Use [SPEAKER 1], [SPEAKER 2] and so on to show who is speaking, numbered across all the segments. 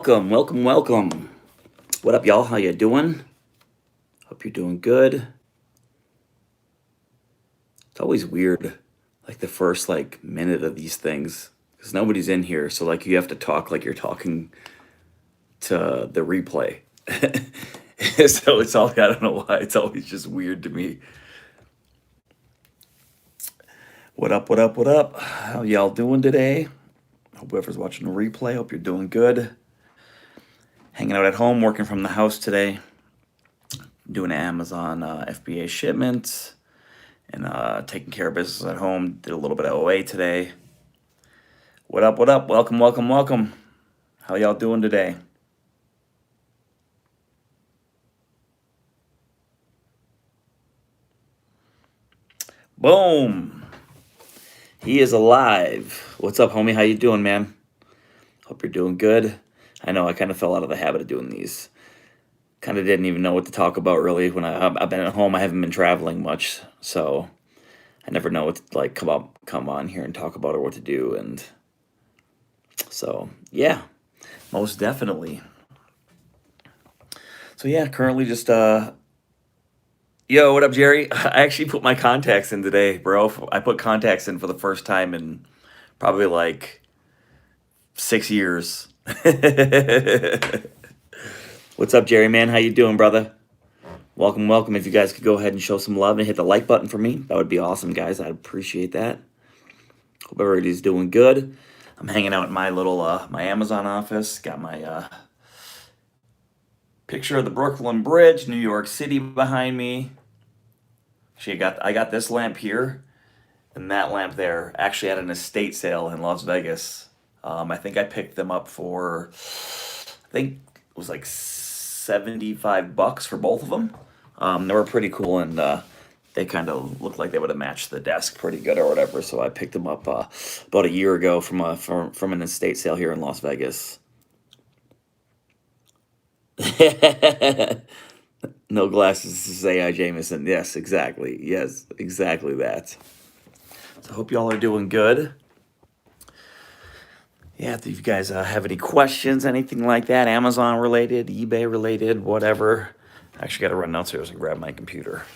[SPEAKER 1] Welcome. What up, y'all? How you doing? Hope you're doing good. It's always weird, like the first minute of these things, because nobody's in here. So you have to talk like you're talking to the replay. So it's all I don't know why it's always just weird to me. What up? What up? How y'all doing today? Hope whoever's watching the replay, hope you're doing good. Hanging out at home, working from the house today. Doing Amazon FBA shipments and taking care of business at home. Did a little bit of OA today. What up? Welcome. How y'all doing today? Boom. He is alive. What's up, homie? How you doing, man? Hope you're doing good. I know I kind of fell out of the habit of doing these. Kind of didn't even know what to talk about really when I've been at home. I haven't been traveling much, so I never know what to come on here and talk about or what to do. And so yeah, most definitely. So yeah, currently just yo, what up, Jerry? I actually put my contacts in today, bro. I put contacts in for the first time in probably 6 years. What's up, Jerry, man? How you doing, brother? Welcome. If you guys could go ahead and show some love and hit the like button for me, that would be awesome, guys. I'd appreciate that. Hope everybody's doing good. I'm hanging out in my little my Amazon office. Got my picture of the Brooklyn Bridge, New York City behind me. Actually, I got this lamp here and that lamp there. Actually, at an estate sale in Las Vegas. I think I picked them up for, I think it was like $75 for both of them. They were pretty cool, and they kind of looked like they would have matched the desk pretty good or whatever. So I picked them up about a year ago from an estate sale here in Las Vegas. No glasses. This is AI Jamison. Yes, exactly. Yes, exactly that. So I hope y'all are doing good. Yeah, if you guys have any questions, anything like that, Amazon related, eBay related, whatever, I actually got to run downstairs and grab my computer.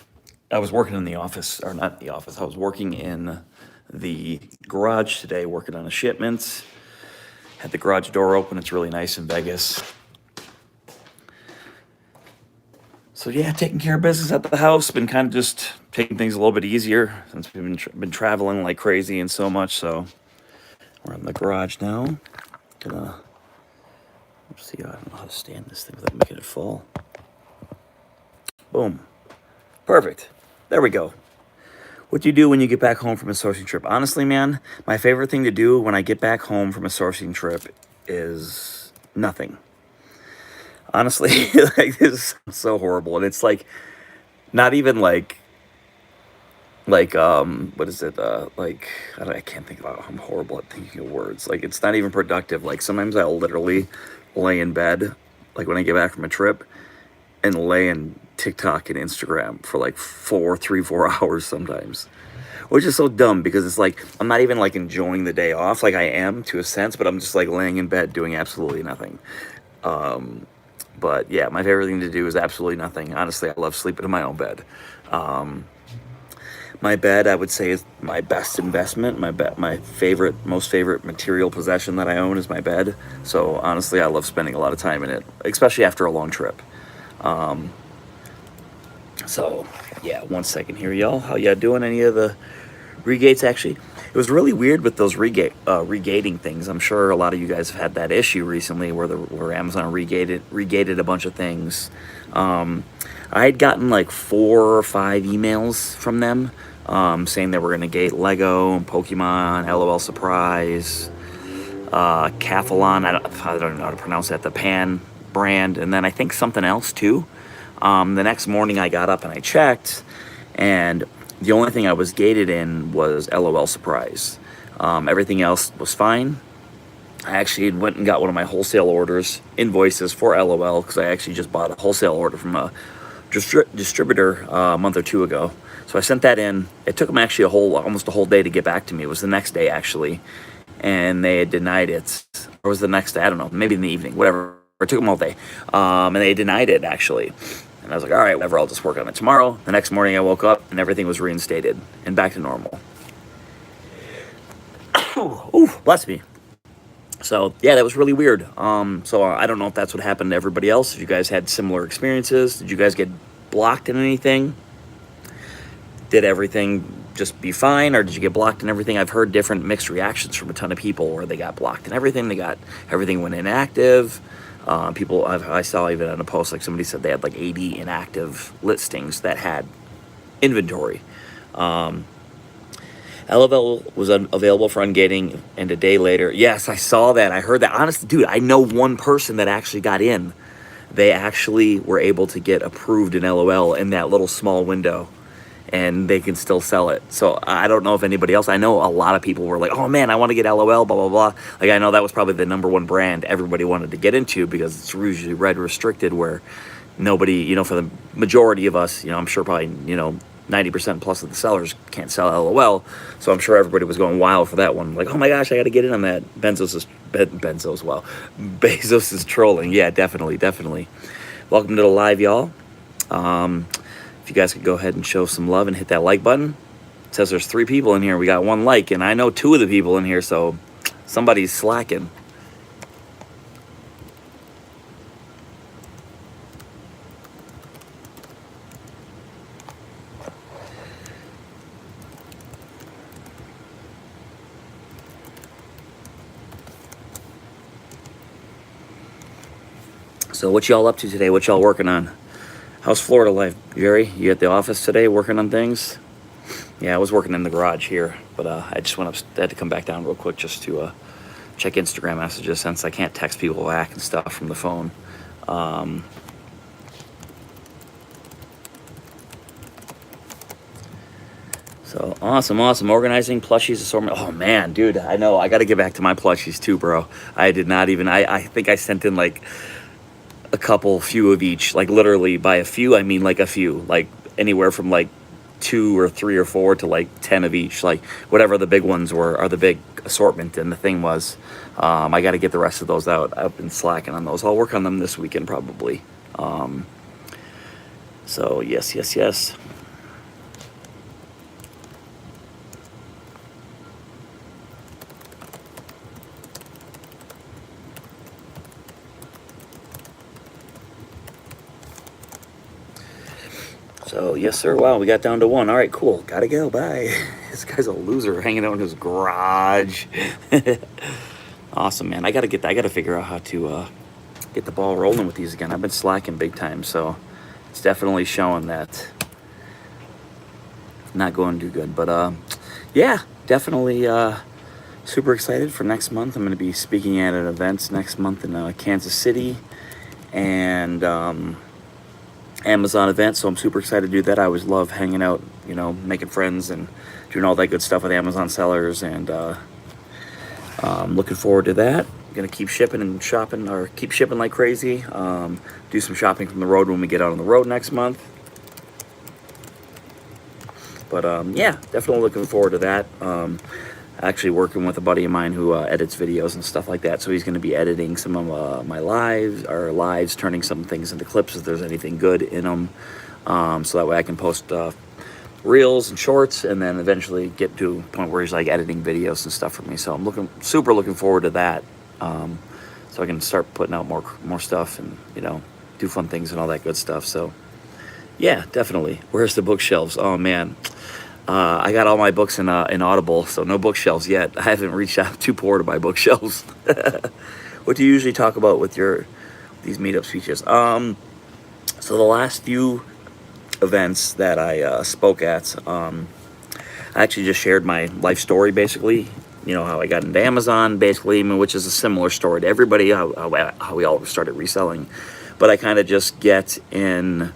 [SPEAKER 1] I was working in the office, or not the office, I was working in the garage today, working on a shipment. Had the garage door open. It's really nice in Vegas. So yeah, taking care of business at the house. Been kind of just taking things a little bit easier since we've been traveling like crazy and so much. So we're in the garage now. Gonna see. I don't know how to stand this thing without making it fall. Boom. Perfect. There we go. What do you do when you get back home from a sourcing trip? Honestly, man, my favorite thing to do when I get back home from a sourcing trip is nothing. Honestly, this is so horrible, and it's not even what is it? I can't think about. I'm horrible at thinking of words. It's not even productive. Sometimes I'll literally lay in bed, when I get back from a trip, and lay in TikTok and Instagram for 4 hours sometimes, which is so dumb because it's I'm not even enjoying the day off. I am to a sense, but I'm just laying in bed doing absolutely nothing. But yeah, my favorite thing to do is absolutely nothing. Honestly, I love sleeping in my own bed. My bed, I would say, is my best investment. My most favorite material possession that I own is my bed. So honestly, I love spending a lot of time in it, especially after a long trip. So yeah, 1 second here, y'all. How y'all doing? Any of the regates? Actually, it was really weird with those regating things. I'm sure a lot of you guys have had that issue recently where Amazon regated a bunch of things. I had gotten 4 or 5 emails from them saying they were going to gate Lego, Pokemon, LOL Surprise, Cathalon. I don't know how to pronounce that. The Pan brand, and then I think something else too. The next morning I got up and I checked, and the only thing I was gated in was LOL Surprise. Everything else was fine. I actually went and got one of my wholesale invoices for LOL, because I actually just bought a wholesale order from a distributor a month or 2 ago. So I sent that in. It took them actually almost a whole day to get back to me. It was the next day actually, and they had denied it was the next day, I don't know, maybe in the evening, whatever. It took them all day. And they denied it, actually. And I was like, all right, whatever, I'll just work on it tomorrow. The next morning I woke up and everything was reinstated and back to normal. Ooh, bless me. So yeah, that was really weird. So I don't know if that's what happened to everybody else. If you guys had similar experiences, did you guys get blocked in anything? Did everything just be fine, or did you get blocked in everything? I've heard different mixed reactions from a ton of people where they got blocked in everything. Everything went inactive. I saw even on a post, like somebody said they had like 80 inactive listings that had inventory. LOL was available for ungating, and a day later, yes, I saw that. I heard that. Honestly, dude, I know one person that actually got in. They actually were able to get approved in LOL in that little small window, and they can still sell it. So I don't know if anybody else. I know a lot of people were like, "Oh man, I want to get LOL." Blah blah blah. Like I know that was probably the number one brand everybody wanted to get into because it's usually red restricted, where nobody, for the majority of us, I'm sure probably 90% plus of the sellers can't sell LOL, so I'm sure everybody was going wild for that one. Like, oh my gosh, I got to get in on that. Bezos is trolling. Yeah, definitely. Welcome to the live, y'all. If you guys could go ahead and show some love and hit that like button. It says there's 3 people in here. We got 1 like, and I know 2 of the people in here, so somebody's slacking. So what y'all up to today? What y'all working on? How's Florida life, Jerry? You at the office today working on things? Yeah, I was working in the garage here, but I just went up. I had to come back down real quick just to check Instagram messages since I can't text people back and stuff from the phone. So awesome. Organizing plushies assortment. Oh man, dude, I know. I got to get back to my plushies too, bro. I did not even. I think I sent in like a few of each. Like literally by a few, I mean like a few. Like anywhere from like 2 or 3 or 4 to like 10 of each. Like whatever the big ones were, or the big assortment. And the thing was, I got to get the rest of those out. I've been slacking on those. I'll work on them this weekend probably. So yes. So, yes, sir. Wow, we got down to 1. All right, cool. Gotta go. Bye. This guy's a loser hanging out in his garage. Awesome, man. I gotta figure out how to get the ball rolling with these again. I've been slacking big time, so it's definitely showing that not going too good. But, yeah, definitely super excited for next month. I'm going to be speaking at an event next month in Kansas City. And Amazon event, so I'm super excited to do that. I always love hanging out, making friends and doing all that good stuff with Amazon sellers, and looking forward to that. I'm gonna keep shipping and shopping, or keep shipping like crazy. Do some shopping from the road when we get out on the road next month. But yeah, definitely looking forward to that. Actually working with a buddy of mine who edits videos and stuff like that. So he's going to be editing some of my lives, turning some things into clips if there's anything good in them. So that way I can post reels and shorts, and then eventually get to a point where he's like editing videos and stuff for me. So I'm super looking forward to that. So I can start putting out more stuff and, do fun things and all that good stuff. So yeah, definitely. Where's the bookshelves? Oh man. I got all my books in Audible, so no bookshelves yet. I haven't reached out. Too poor to buy bookshelves. What do you usually talk about with these meetup speeches? So the last few events that I spoke at, I actually just shared my life story, basically. How I got into Amazon, basically, which is a similar story to everybody, how we all started reselling. But I kind of just get into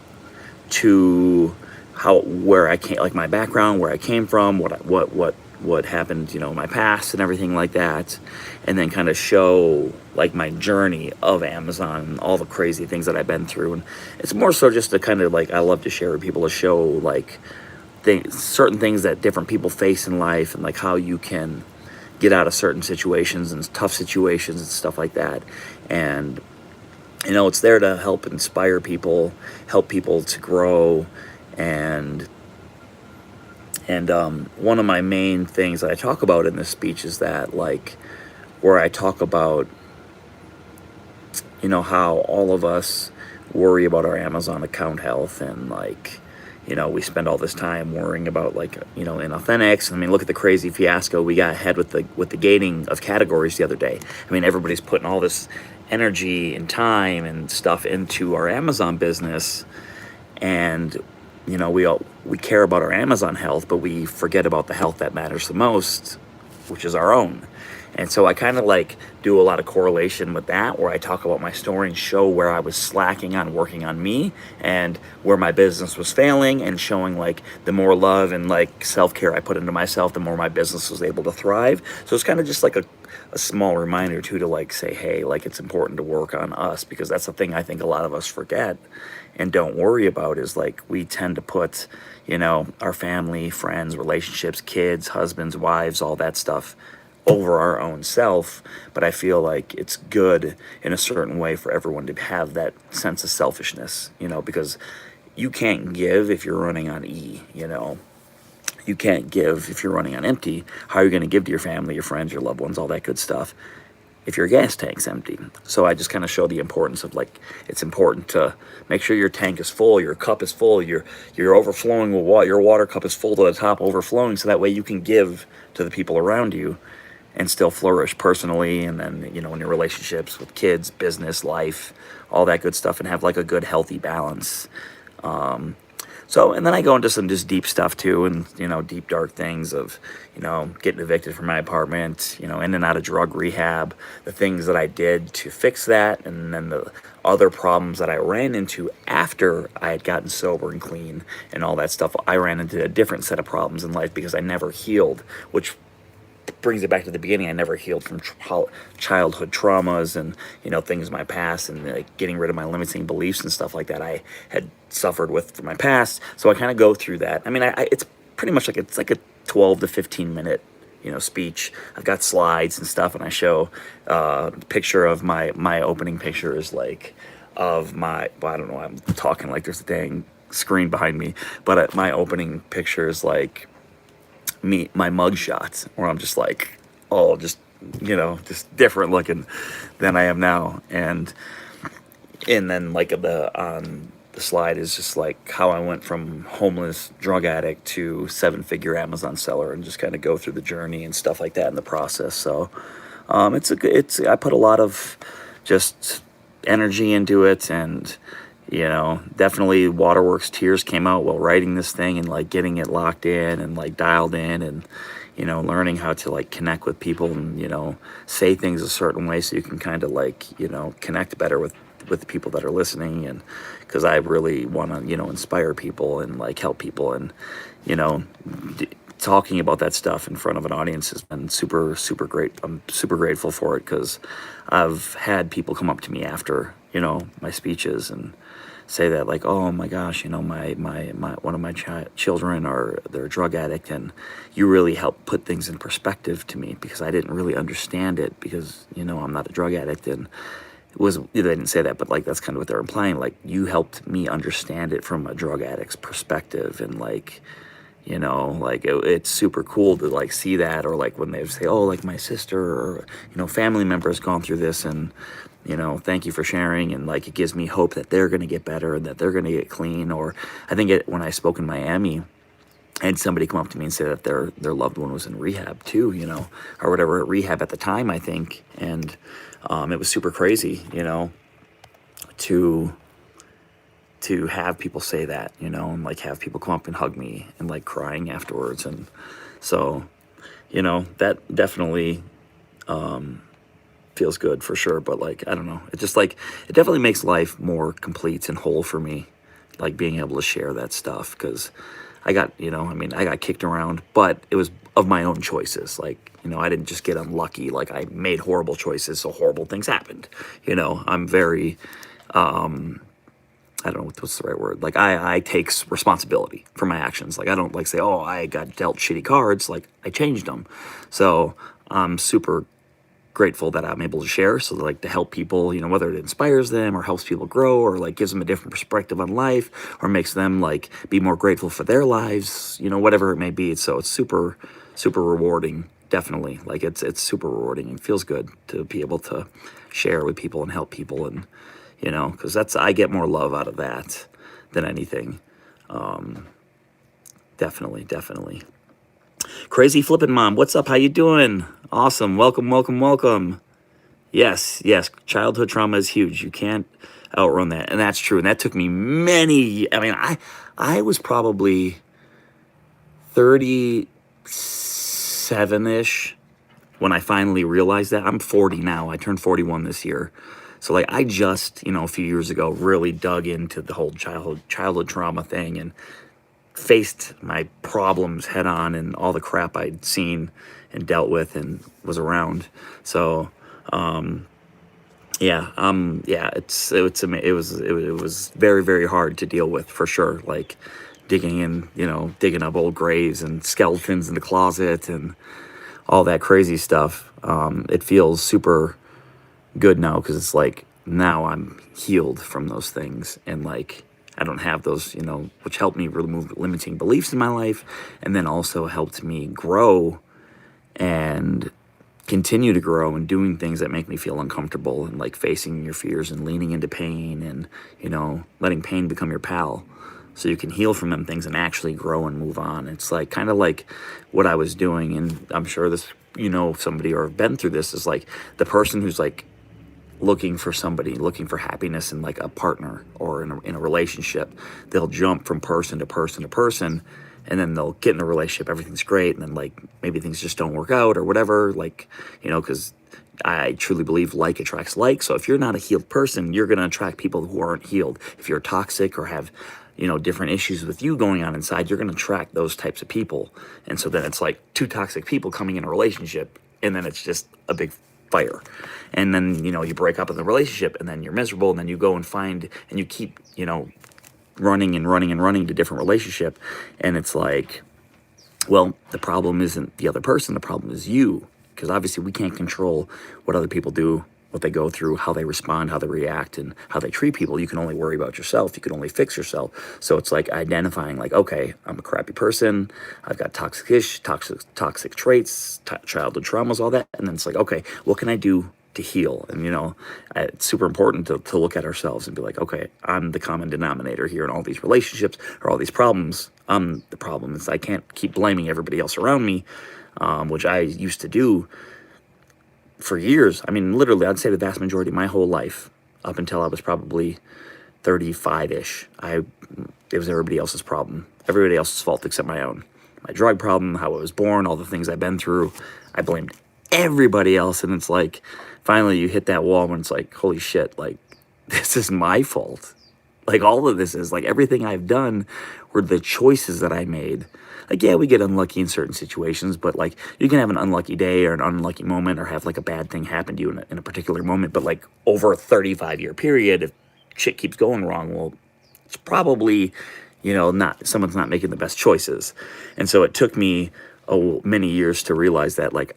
[SPEAKER 1] where I came, like my background, where I came from, what happened, in my past and everything like that, and then kind of show like my journey of Amazon and all the crazy things that I've been through. And it's more so just to kind of like, I love to share with people, to show like certain things that different people face in life, and like how you can get out of certain situations and tough situations and stuff like that. And it's there to help inspire people, help people to grow. And one of my main things that I talk about in this speech is that, like, where I talk about, how all of us worry about our Amazon account health, and, like, we spend all this time worrying about, like, inauthentics. I mean, look at the crazy fiasco we got ahead with the gating of categories the other day. I mean, everybody's putting all this energy and time and stuff into our Amazon business, and we care about our Amazon health, but we forget about the health that matters the most, which is our own. And so I kind of like do a lot of correlation with that, where I talk about my story and show where I was slacking on working on me, and where my business was failing, and showing, like, the more love and, like, self-care I put into myself, the more my business was able to thrive. So it's kind of just like a small reminder too, to, like, say, hey, like, it's important to work on us, because that's the thing I think a lot of us forget and don't worry about, is, like, we tend to put, our family, friends, relationships, kids, husbands, wives, all that stuff over our own self. But I feel like it's good in a certain way for everyone to have that sense of selfishness, because you can't give if you're running on E. You can't give if you're running on empty. How are you going to give to your family, your friends, your loved ones, all that good stuff, if your gas tank's empty? So I just kind of show the importance of, like, it's important to make sure your tank is full, your cup is full, you're overflowing with water, your water cup is full to the top, overflowing, so that way you can give to the people around you and still flourish personally, and then, in your relationships with kids, business, life, all that good stuff, and have, like, a good, healthy balance. And then I go into some just deep stuff too, and, deep, dark things of, getting evicted from my apartment, in and out of drug rehab, the things that I did to fix that, and then the other problems that I ran into after I had gotten sober and clean and all that stuff. I ran into a different set of problems in life because I never healed, which brings it back to the beginning. I never healed from childhood traumas and, things in my past, and, like, getting rid of my limiting beliefs and stuff like that I had suffered with from my past. So I kind of go through that. I mean, it's pretty much like, it's like a 12 to 15 minute, speech. I've got slides and stuff, and I show a picture of my opening picture is, like, of my, well, I don't know, I'm talking like there's a dang screen behind me, but my opening picture is, like, my mug shots, where I'm just like, just different looking than I am now. And then, like, on the slide is just, like, how I went from homeless drug addict to 7-figure Amazon seller, and just kind of go through the journey and stuff like that in the process. So I put a lot of just energy into it, and definitely waterworks tears came out while writing this thing, and, like, getting it locked in and, like, dialed in, and learning how to, like, connect with people, and say things a certain way so you can kind of, like, connect better with the people that are listening. And because I really want to inspire people and, like, help people, and talking about that stuff in front of an audience has been super, super great. I'm super grateful for it, because I've had people come up to me after my speeches and say that, like, oh my gosh, my one of my children, they're a drug addict, and you really helped put things in perspective to me, because I didn't really understand it, because I'm not a drug addict. And it was, they didn't say that, but, like, that's kind of what they're implying, like, you helped me understand it from a drug addict's perspective. And, like, like, it's super cool to, like, see that. Or, like, when they say, oh, like, my sister or family member has gone through this, and thank you for sharing, and, like, it gives me hope that they're going to get better and that they're going to get clean. Or I think when I spoke in Miami, I had somebody come up to me and say that their loved one was in rehab too, or whatever, rehab at the time, I think. And it was super crazy, to have people say that, and, like, have people come up and hug me and, like, crying afterwards. And so, that definitely feels good for sure. But, like, I don't know, it just, like, it definitely makes life more complete and whole for me, like, being able to share that stuff, because I got, I got kicked around, but it was of my own choices. Like, I didn't just get unlucky. Like, I made horrible choices, so horrible things happened. I'm very, I don't know what's the right word. Like, I take responsibility for my actions. Like, I don't, like, say, oh, I got dealt shitty cards. Like, I changed them. So I'm super grateful that I'm able to share. So like to help people, whether it inspires them or helps people grow or like gives them a different perspective on life or makes them like be more grateful for their lives, whatever it may be. So it's super, super rewarding. Definitely. Like it's super rewarding and feels good to be able to share with people and help people. And, cause I get more love out of that than anything. Definitely, definitely. Crazy Flippin' Mom, what's up? How you doing? Awesome. Welcome, welcome, welcome. Yes, yes. Childhood trauma is huge. You can't outrun that, and that's true. And that took me many. I mean, I was probably 37-ish when I finally realized that. I'm 40 now. I turned 41 this year. So like I just, a few years ago really dug into the whole childhood trauma thing and faced my problems head on and all the crap I'd seen and dealt with and was around. So, it was very, very hard to deal with for sure. Like digging up old graves and skeletons in the closet and all that crazy stuff. It feels super good now because it's like now I'm healed from those things and like I don't have those, which helped me remove limiting beliefs in my life and then also helped me grow and continue to grow and doing things that make me feel uncomfortable and like facing your fears and leaning into pain and, letting pain become your pal so you can heal from them things and actually grow and move on. It's like kind of like what I was doing. And I'm sure this, somebody or have been through this is like the person who's like looking for somebody, looking for happiness in like a partner or in a relationship. They'll jump from person to person to person and then they'll get in a relationship, everything's great, and then like maybe things just don't work out or whatever, like, because I truly believe like attracts like. So if you're not a healed person, you're going to attract people who aren't healed. If you're toxic or have, different issues with you going on inside, you're going to attract those types of people. And so then it's like two toxic people coming in a relationship, and then it's just a big fire. And then, you break up in the relationship, and then you're miserable, and then you go and find, and you keep, running and running and running to different relationship. And it's like, well, the problem isn't the other person, the problem is you. Because obviously we can't control what other people do, what they go through, how they respond, how they react, and how they treat people. You can only worry about yourself. You can only fix yourself. So it's like identifying like, okay, I'm a crappy person. I've got toxic traits, childhood traumas, all that. And then it's like, okay, what can I do to heal? And, it's super important to look at ourselves and be like, okay, I'm the common denominator here in all these relationships or all these problems. I'm the problem. I can't keep blaming everybody else around me, which I used to do for years. I mean, literally, I'd say the vast majority of my whole life, up until I was probably 35-ish, it was everybody else's problem. Everybody else's fault except my own. My drug problem, how I was born, all the things I've been through. I blamed everybody else, and it's like, finally you hit that wall when it's like, holy shit, like, this is my fault. Like, all of this is, like, everything I've done were the choices that I made. Like, yeah, we get unlucky in certain situations, but, like, you can have an unlucky day or an unlucky moment or have, like, a bad thing happen to you in a particular moment. But, like, over a 35-year period, if shit keeps going wrong, well, it's probably, someone's not making the best choices. And so it took me many years to realize that, like,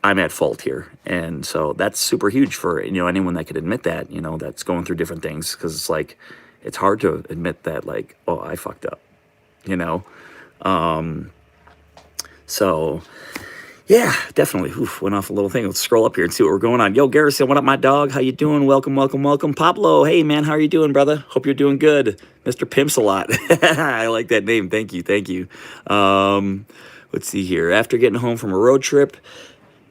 [SPEAKER 1] I'm at fault here. And so that's super huge for, anyone that could admit that, that's going through different things. Because it's like, it's hard to admit that, like, oh, I fucked up, So, yeah, definitely. Oof, went off a little thing. Let's scroll up here and see what we're going on. Yo, Garrison, what up, my dog? How you doing? Welcome, welcome, welcome. Pablo, hey, man, how are you doing, brother? Hope you're doing good. Mr. Pimps a lot. I like that name. Thank you, thank you. Let's see here. After getting home from a road trip,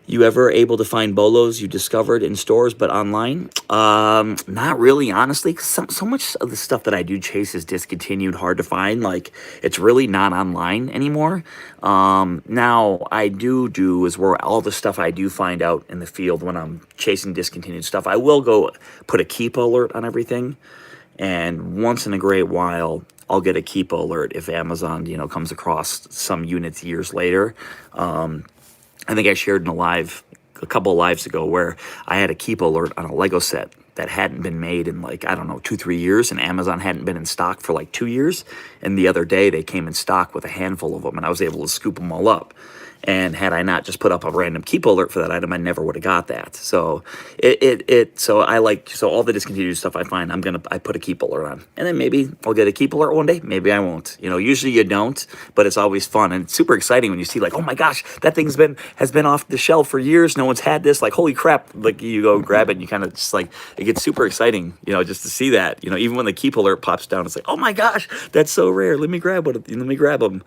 [SPEAKER 1] you ever able to find bolos you discovered in stores but online? Not really, honestly. So much of the stuff that I do chase is discontinued, hard to find. Like, it's really not online anymore. Now, I do is where all the stuff I do find out in the field when I'm chasing discontinued stuff, I will go put a keep alert on everything. And once in a great while, I'll get a keep alert if Amazon, comes across some units years later. I think I shared in a couple of lives ago where I had a keep alert on a Lego set that hadn't been made in 2-3 years, and Amazon hadn't been in stock for 2 years. And the other day they came in stock with a handful of them, and I was able to scoop them all up. And had I not just put up a random keep alert for that item, I never would have got that. So so all the discontinued stuff I find, I put a keep alert on. And then maybe I'll get a keep alert one day, maybe I won't. Usually you don't, but it's always fun. And it's super exciting when you see like, oh my gosh, that has been off the shelf for years. No one's had this. Like, holy crap. Like you go grab it and you kind of just like, it gets super exciting, just to see that, even when the keep alert pops down, it's like, oh my gosh, that's so rare. Let me grab them.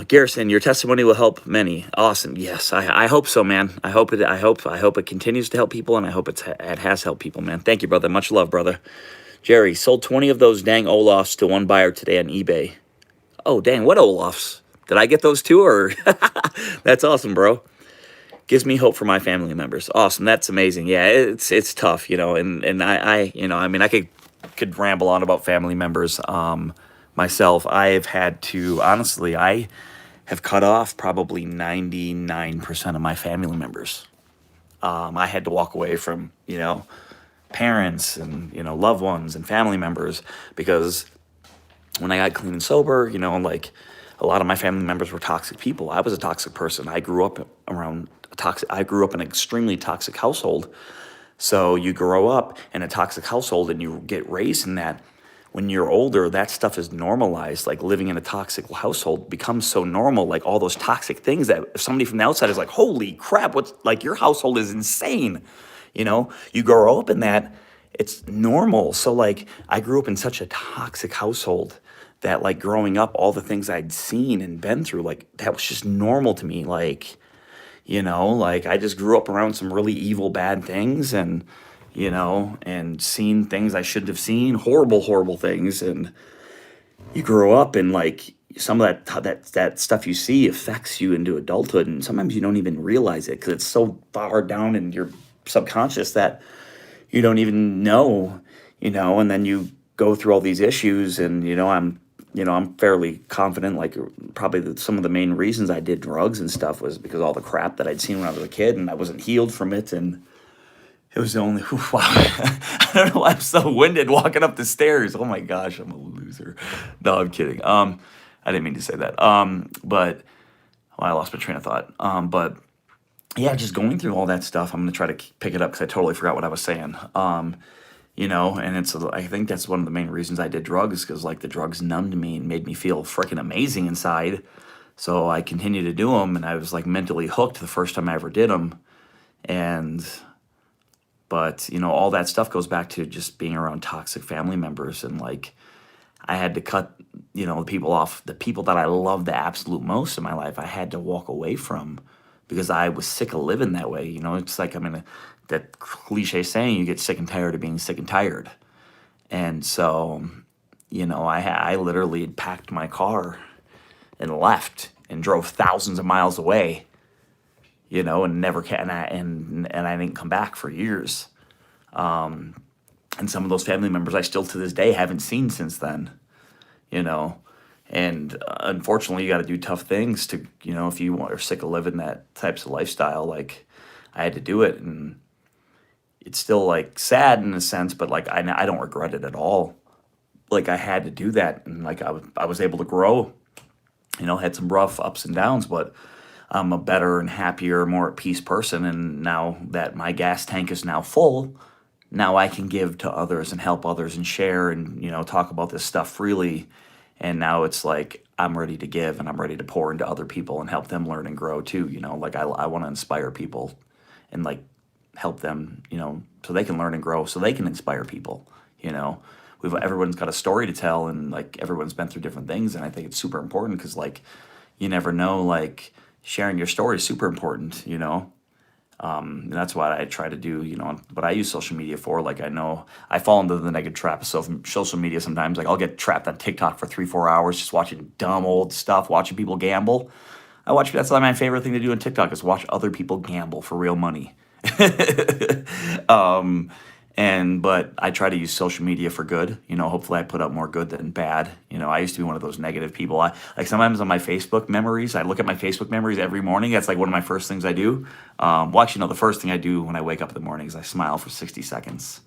[SPEAKER 1] Garrison, your testimony will help many. Awesome. Yes, I hope so, man. I hope it continues to help people, and I hope it has helped people, man. Thank you, brother. Much love, brother. Jerry, sold 20 of those dang Olafs to one buyer today on eBay. Oh, dang, what Olafs? Did I get those too, or? That's awesome, bro. Gives me hope for my family members. Awesome. That's amazing. Yeah, it's tough, and I could ramble on about family members. Myself, I have cut off probably 99% of my family members. I had to walk away from, parents and, loved ones and family members because when I got clean and sober, like a lot of my family members were toxic people. I was a toxic person. I grew up in an extremely toxic household. So you grow up in a toxic household and you get raised in that. When you're older, that stuff is normalized. Like living in a toxic household becomes so normal, like all those toxic things that if somebody from the outside is like, holy crap, what's like your household is insane. You grow up in that, it's normal. So like I grew up in such a toxic household that like growing up, all the things I'd seen and been through, like that was just normal to me. Like, like I just grew up around some really evil, bad things and seen things I shouldn't have seen, horrible things. And you grow up and like some of that stuff you see affects you into adulthood. And sometimes you don't even realize it because it's so far down in your subconscious that you don't even know, and then you go through all these issues and, I'm fairly confident, like probably some of the main reasons I did drugs and stuff was because all the crap that I'd seen when I was a kid and I wasn't healed from it. And it was the only, wow, I don't know why I'm so winded walking up the stairs. Oh my gosh, I'm a loser. No, I'm kidding. I didn't mean to say that. But I lost my train of thought. But yeah, just going through all that stuff, I'm going to try to pick it up because I totally forgot what I was saying. And I think that's one of the main reasons I did drugs because like the drugs numbed me and made me feel freaking amazing inside. So I continued to do them and I was like mentally hooked the first time I ever did them. But, all that stuff goes back to just being around toxic family members. And, like, I had to cut, the people off. The people that I loved the absolute most in my life, I had to walk away from because I was sick of living that way. It's like, that cliche saying, you get sick and tired of being sick and tired. And so, I literally packed my car and left and drove thousands of miles away. And never can, and I didn't come back for years. And some of those family members I still to this day haven't seen since then, and unfortunately you got to do tough things to, if you are sick of living that types of lifestyle, like I had to do it. And it's still like sad in a sense, but like, I don't regret it at all. Like I had to do that. And like, I was able to grow, had some rough ups and downs, but I'm a better and happier, more at peace person. And now that my gas tank is now full, now I can give to others and help others and share and, talk about this stuff freely. And now it's like, I'm ready to give and I'm ready to pour into other people and help them learn and grow too. Like I want to inspire people and like help them, so they can learn and grow, so they can inspire people, everyone's got a story to tell and like everyone's been through different things. And I think it's super important because like, you never know, like, sharing your story is super important, and that's what I try to do, but I use social media for. Like, I know I fall into the negative trap of social media sometimes. Like, I'll get trapped on TikTok for 3-4 hours just watching dumb old stuff, watching people gamble. That's like my favorite thing to do on TikTok is watch other people gamble for real money. But I try to use social media for good. Hopefully I put up more good than bad. I used to be one of those negative people. Like sometimes on my Facebook memories, I look at my Facebook memories every morning. That's like one of my first things I do. The first thing I do when I wake up in the morning is I smile for 60 seconds.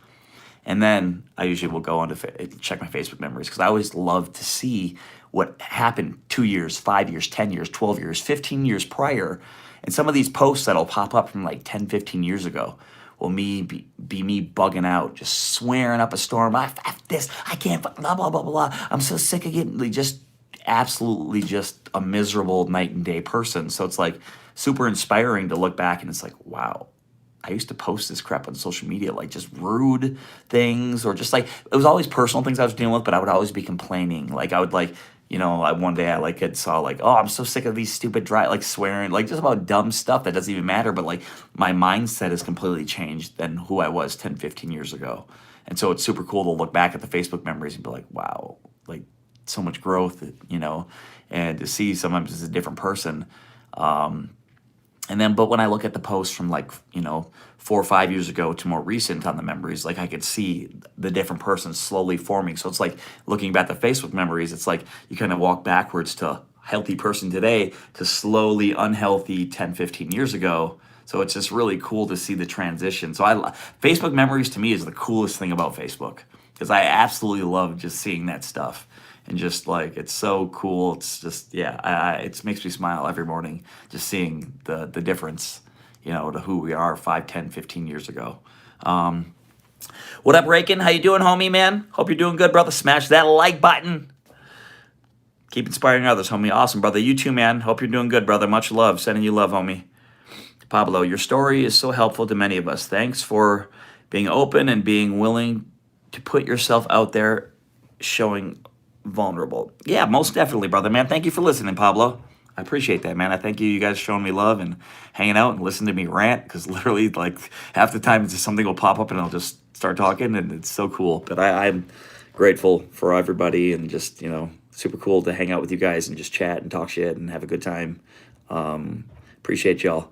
[SPEAKER 1] And then I usually will go on to check my Facebook memories because I always love to see what happened 2 years, 5 years, 10 years, 12 years, 15 years prior. And some of these posts that'll pop up from like 10, 15 years ago will be me bugging out, just swearing up a storm. F this, I can't, blah, blah, blah, blah. I'm so sick of getting just absolutely just a miserable night and day person. So it's like super inspiring to look back and it's like, wow, I used to post this crap on social media, like just rude things or just like, it was always personal things I was dealing with, but I would always be complaining. Like I would like, one day I like had saw like, oh, I'm so sick of these stupid like swearing, like just about dumb stuff that doesn't even matter. But like my mindset has completely changed than who I was 10, 15 years ago. And so it's super cool to look back at the Facebook memories and be like, wow, like so much growth, and to see sometimes as a different person. But when I look at the posts from like, 4 or 5 years ago to more recent on the memories, like I could see the different persons slowly forming. So it's like looking back at the Facebook memories, it's like you kind of walk backwards to healthy person today to slowly unhealthy 10, 15 years ago. So it's just really cool to see the transition. So Facebook memories to me is the coolest thing about Facebook because I absolutely love just seeing that stuff. And just like, it's so cool. It's just, it makes me smile every morning just seeing the difference, to who we are 5, 10, 15 years ago. What up, Rakin? How you doing, homie, man? Hope you're doing good, brother. Smash that like button. Keep inspiring others, homie. Awesome, brother. You too, man. Hope you're doing good, brother. Much love. Sending you love, homie. Pablo, your story is so helpful to many of us. Thanks for being open and being willing to put yourself out there, showing vulnerable. Yeah, most definitely, brother, man. Thank you for listening, Pablo. I appreciate that, man. I thank you guys showing me love and hanging out and listening to me rant, because literally like half the time it's just something will pop up and I'll just start talking and it's so cool. But I'm grateful for everybody and just, super cool to hang out with you guys and just chat and talk shit and have a good time. Appreciate y'all.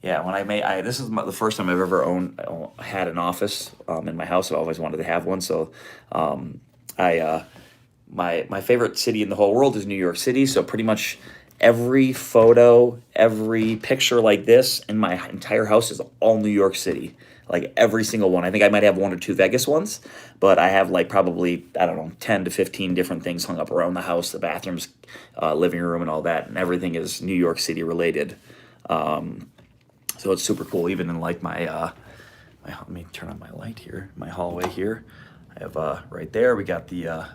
[SPEAKER 1] Yeah, when this is the first time I've ever had an office in my house. I've always wanted to have one. So my favorite city in the whole world is New York City. So pretty much every photo, every picture like this in my entire house is all New York City. Like every single one. I think I might have 1 or 2 Vegas ones, but I have like probably, 10 to 15 different things hung up around the house, the bathrooms, living room and all that. And everything is New York City related. So it's super cool. Even in like my let me turn on my light here, my hallway here. I have right there, we got the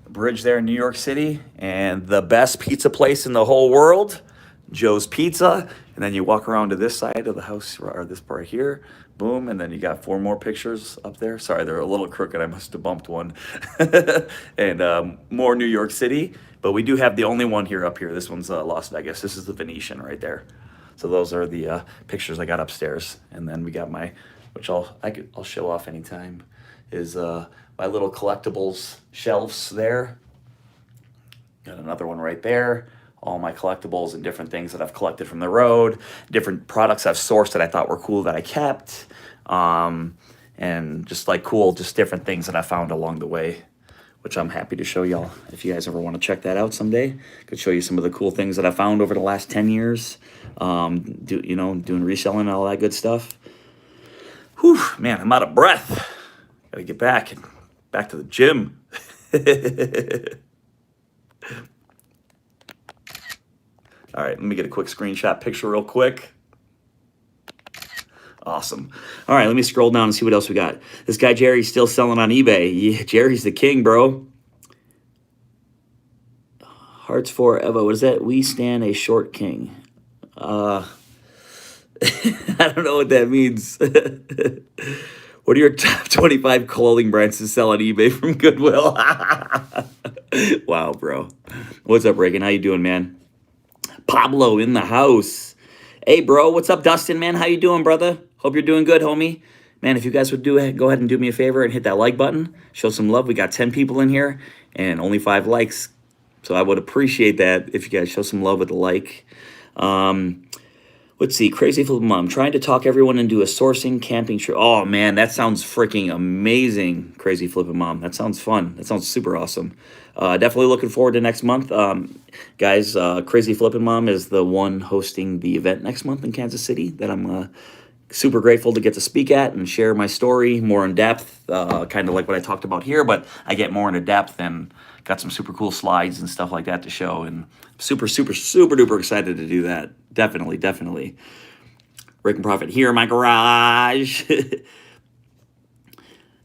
[SPEAKER 1] bridge there in New York City, and the best pizza place in the whole world, Joe's Pizza. And then you walk around to this side of the house, or this part here, boom, and then you got 4 more pictures up there. Sorry, they're a little crooked. I must have bumped one. And more New York City, but we do have the only one here up here. This one's Las Vegas. This is the Venetian right there. So those are the pictures I got upstairs. And then we got which I'll show off anytime, is my little collectibles shelves there. Got another one right there. All my collectibles and different things that I've collected from the road, different products I've sourced that I thought were cool that I kept, and just like cool, just different things that I found along the way, which I'm happy to show y'all. If you guys ever want to check that out someday, I could show you some of the cool things that I found over the last 10 years, doing reselling and all that good stuff. Whew, man, I'm out of breath. Gotta get back to the gym. All right, let me get a quick screenshot picture real quick. Awesome. All right, let me scroll down and see what else we got. This guy Jerry's still selling on eBay. Yeah, Jerry's the king, bro. Hearts for Evo. What is that? We stand a short king. I don't know what that means. What are your top 25 clothing brands to sell on eBay from Goodwill? Wow, bro. What's up, Reagan? How you doing, man? Pablo in the house. Hey, bro. What's up, Dustin, man? How you doing, brother? Hope you're doing good, homie. Man, if you guys would go ahead and do me a favor and hit that like button. Show some love. We got 10 people in here and only 5 likes. So I would appreciate that if you guys show some love with a like. Let's see. Crazy Flip Mom. Trying to talk everyone into a sourcing camping trip. Oh, man, that sounds freaking amazing, Crazy Flip Mom. That sounds fun. That sounds super awesome. Definitely looking forward to next month. Guys, Crazy Flippin' Mom is the one hosting the event next month in Kansas City that I'm super grateful to get to speak at and share my story more in depth, kind of like what I talked about here, but I get more into depth and got some super cool slides and stuff like that to show, and super, super, super duper excited to do that. Definitely, definitely. Rick and Profit here in my garage. Do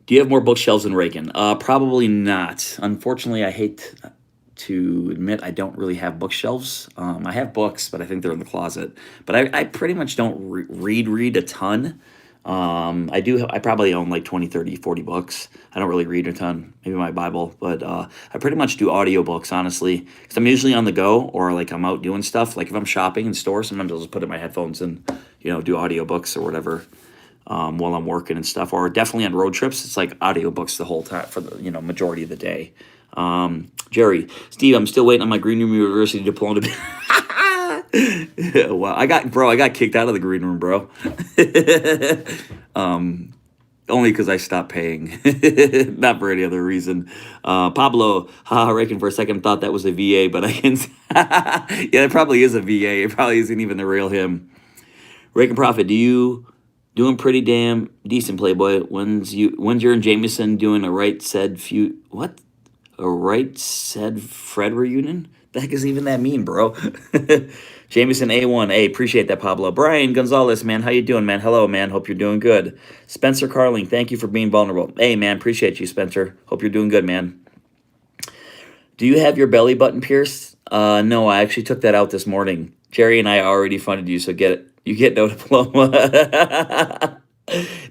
[SPEAKER 1] you have more bookshelves than Reagan? Probably not. Unfortunately, I hate to admit I don't really have bookshelves. I have books, but I think they're in the closet. But I pretty much don't read a ton. I do. I probably own like 20, 30, 40 books. I don't really read a ton. Maybe my Bible, but I pretty much do audiobooks, honestly, because I'm usually on the go or like I'm out doing stuff. Like if I'm shopping in stores, sometimes I'll just put in my headphones and do audiobooks or whatever while I'm working and stuff. Or definitely on road trips, it's like audiobooks the whole time for the majority of the day. Jerry, Steve, I'm still waiting on my Green Room University diploma to be. Wow, I got kicked out of the green room, bro. Only because I stopped paying, not for any other reason. Pablo, Reckon for a second thought that was a VA, but I can. Yeah, it probably is a VA. It probably isn't even the real him. Reckon Profit, doing pretty damn decent, Playboy. When's you're in Jamison doing a right said Fred reunion? The heck does even that mean, bro? Jamison A1. Hey, appreciate that, Pablo. Brian Gonzalez, man. How you doing, man? Hello, man. Hope you're doing good. Spencer Carling, thank you for being vulnerable. Hey, man. Appreciate you, Spencer. Hope you're doing good, man. Do you have your belly button pierced? No, I actually took that out this morning. Jerry and I already funded you, so you get no diploma.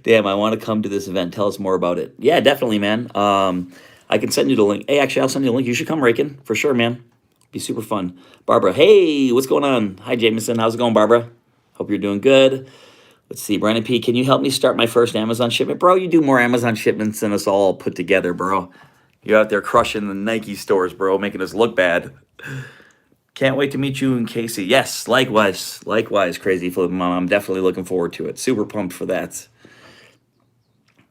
[SPEAKER 1] Damn, I want to come to this event. Tell us more about it. Yeah, definitely, man. I can send you the link. Hey, actually, I'll send you the link. You should come, Rakin, for sure, man. Be super fun. Barbara, hey, what's going on? Hi, Jamison. How's it going, Barbara? Hope you're doing good. Let's see. Brandon P., can you help me start my first Amazon shipment? Bro, you do more Amazon shipments than us all put together, bro. You're out there crushing the Nike stores, bro, making us look bad. Can't wait to meet you and Casey. Yes, likewise. Likewise, Crazy Flip Mom. I'm definitely looking forward to it. Super pumped for that.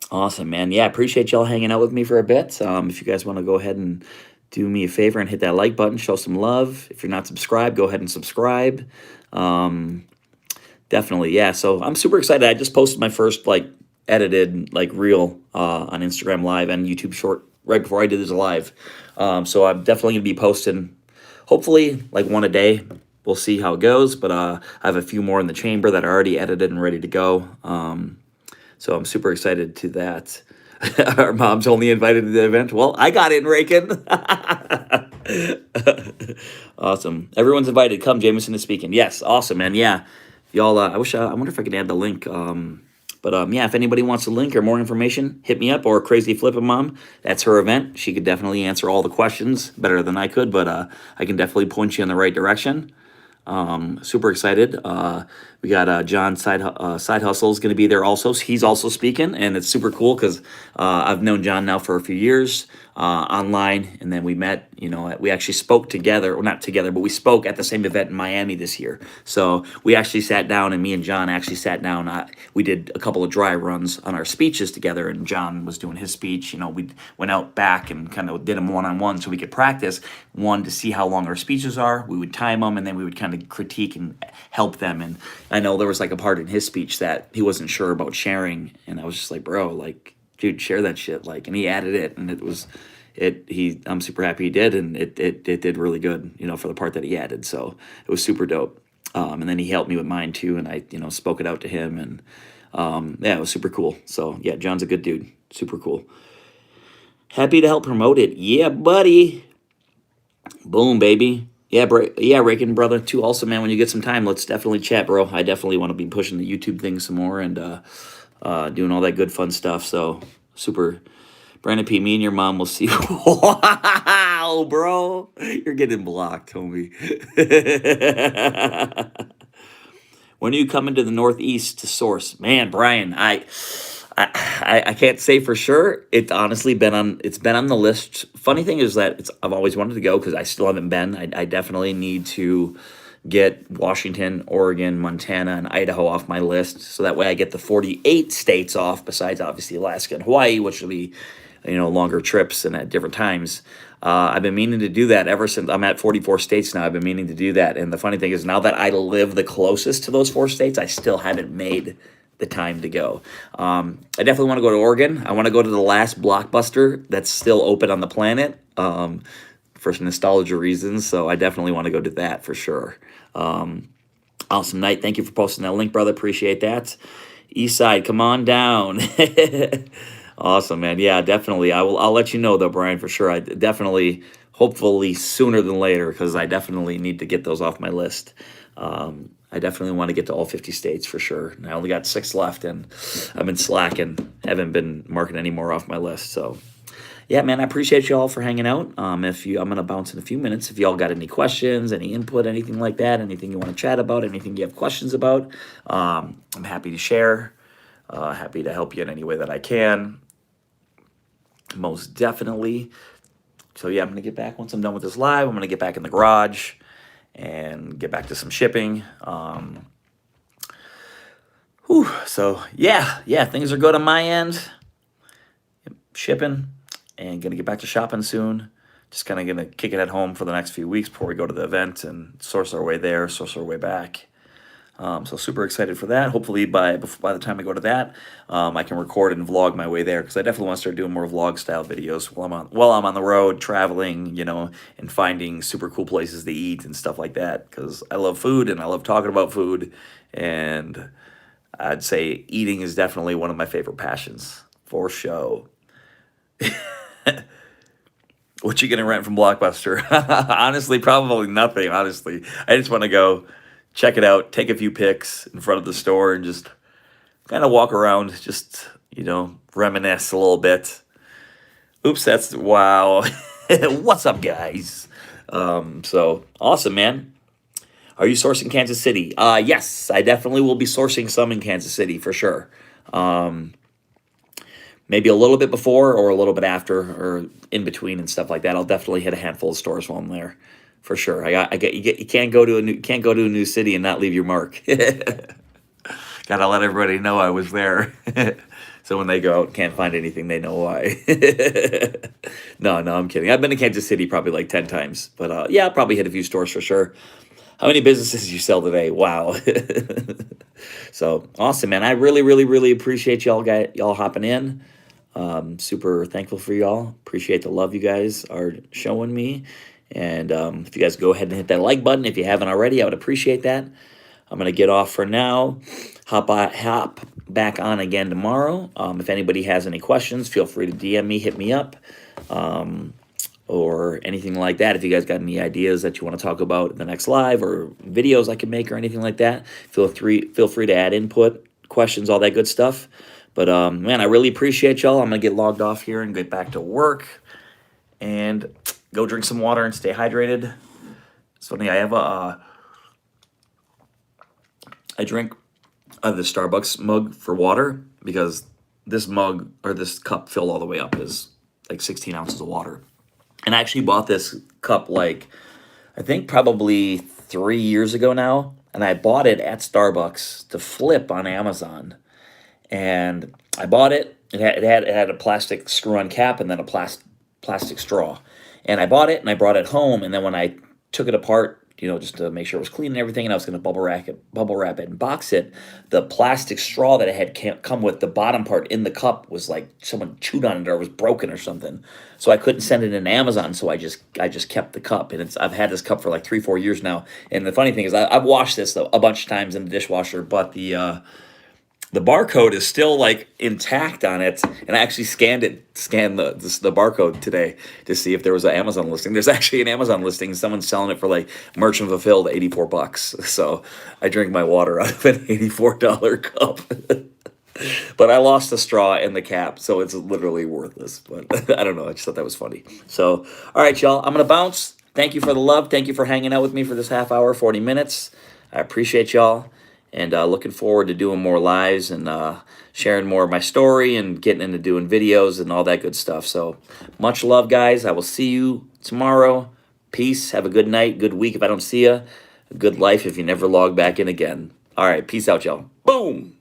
[SPEAKER 1] Awesome, man. Yeah, appreciate y'all hanging out with me for a bit. If you guys want to go ahead and do me a favor and hit that like button, show some love. If you're not subscribed, go ahead and subscribe. Definitely, yeah. So I'm super excited. I just posted my first edited reel on Instagram Live and YouTube Short right before I did this live. So I'm definitely gonna be posting, hopefully one a day. We'll see how it goes, but I have a few more in the chamber that are already edited and ready to go. So I'm super excited to that. Our mom's only invited to the event. Well, I got in, Rakin. Awesome. Everyone's invited. Come, Jamison is speaking. Yes, awesome, man. Yeah, y'all. I wonder if I could add the link. Yeah, if anybody wants a link or more information, hit me up, or Crazy Flippin' Mom. That's her event. She could definitely answer all the questions better than I could, but I can definitely point you in the right direction. Super excited. We got John Side Hustle is going to be there also. He's also speaking, and it's super cool because I've known John now for a few years online, and then we met. We actually spoke together, well, not together, but we spoke at the same event in Miami this year. So we actually sat down, and me and John actually sat down. We did a couple of dry runs on our speeches together, and John was doing his speech. We went out back and kind of did them one-on-one so we could practice. One, to see how long our speeches are. We would time them, and then we would kind of critique and help them. And I know there was a part in his speech that he wasn't sure about sharing, and I was just like, bro, dude, share that shit. And he added it, and I'm super happy he did, and it did really good, for the part that he added. So it was super dope. And then he helped me with mine too, and I, spoke it out to him, and yeah, it was super cool. So yeah, John's a good dude. Super cool. Happy to help promote it. Yeah, buddy. Boom, baby. Yeah, Rakin, brother, too. Also, man, when you get some time, let's definitely chat, bro. I definitely want to be pushing the YouTube thing some more and doing all that good fun stuff. So, super. Brandon P., me and your mom will see. Wow, bro. You're getting blocked, homie. When are you coming to the Northeast to source? Man, Brian, I can't say for sure. It's honestly been on the list. Funny thing is that I've always wanted to go because I still haven't been. I definitely need to get Washington, Oregon, Montana, and Idaho off my list, so that way I get the 48 states off, besides obviously Alaska and Hawaii, which will be longer trips and at different times. I've been meaning to do that ever since I'm at 44 states now. I've been meaning to do that, and the funny thing is now that I live the closest to those 4 states, I still haven't made the time to go. I definitely want to go to Oregon. I want to go to the last Blockbuster that's still open on the planet, for nostalgia reasons. So I definitely want to go to that for sure. Awesome night. Thank you for posting that link, brother. Appreciate that. East Side, come on down. Awesome, man. Yeah, definitely. I'll let you know though, Brian, for sure. I definitely, hopefully sooner than later, because I definitely need to get those off my list. I definitely want to get to all 50 states for sure. And I only got 6 left, and I've been slacking. Haven't been marking any more off my list. So, yeah, man, I appreciate y'all for hanging out. I'm gonna bounce in a few minutes. If y'all got any questions, any input, anything like that, anything you want to chat about, anything you have questions about, I'm happy to share. Happy to help you in any way that I can. Most definitely. So yeah, I'm gonna get back once I'm done with this live. I'm gonna get back in the garage and get back to some shipping. So yeah, things are good on my end. Shipping and gonna get back to shopping soon. Just kind of gonna kick it at home for the next few weeks before we go to the event and source our way there, source our way back. So super excited for that. Hopefully by the time I go to that, I can record and vlog my way there, because I definitely want to start doing more vlog style videos while I'm on the road traveling, and finding super cool places to eat and stuff like that. Because I love food and I love talking about food, and I'd say eating is definitely one of my favorite passions for show. What you gonna rent from Blockbuster? Honestly, probably nothing. Honestly, I just want to go check it out, take a few pics in front of the store, and just kind of walk around, just, reminisce a little bit. Oops, that's wow. What's up, guys? So awesome, man. Are you sourcing Kansas City? Yes, I definitely will be sourcing some in Kansas City for sure. Maybe a little bit before or a little bit after or in between and stuff like that. I'll definitely hit a handful of stores while I'm there. For sure, you can't go to a new city and not leave your mark. Gotta let everybody know I was there, so when they go out and can't find anything, they know why. No, I'm kidding. I've been to Kansas City probably like 10 times, but yeah, I'll probably hit a few stores for sure. How many businesses you sell today? Wow. So awesome, man. I really, really, really appreciate y'all hopping in. Super thankful for y'all. Appreciate the love you guys are showing me. And if you guys go ahead and hit that like button, if you haven't already, I would appreciate that. I'm going to get off for now. Hop back on again tomorrow. If anybody has any questions, feel free to DM me, hit me up, or anything like that. If you guys got any ideas that you want to talk about in the next live or videos I can make or anything like that, feel free to add input, questions, all that good stuff. But, man, I really appreciate y'all. I'm going to get logged off here and get back to work. And go drink some water and stay hydrated. It's funny, I have I drink the Starbucks mug for water, because this mug, or this cup filled all the way up, is like 16 ounces of water. And I actually bought this cup I think probably 3 years ago now. And I bought it at Starbucks to flip on Amazon. And I bought it. It had a plastic screw-on cap and then a plastic straw. And I bought it and I brought it home, and then when I took it apart, just to make sure it was clean and everything, and I was going to bubble wrap it and box it, the plastic straw that it had come with, the bottom part in the cup was like someone chewed on it or was broken or something. So I couldn't send it in Amazon, so I just kept the cup, and I've had this cup for like 3-4 years now. And the funny thing is I've washed this a bunch of times in the dishwasher, but the barcode is still like intact on it, and I actually scanned the barcode today to see if there was an Amazon listing. There's actually an Amazon listing. Someone's selling it for like merchant fulfilled $84. So I drink my water out of an $84 cup. But I lost the straw and the cap, so it's literally worthless. But I don't know. I just thought that was funny. So, all right, y'all. I'm gonna bounce. Thank you for the love. Thank you for hanging out with me for this half hour, 40 minutes. I appreciate y'all. And looking forward to doing more lives and sharing more of my story and getting into doing videos and all that good stuff. So much love, guys. I will see you tomorrow. Peace. Have a good night, good week if I don't see you. A good life if you never log back in again. All right. Peace out, y'all. Boom.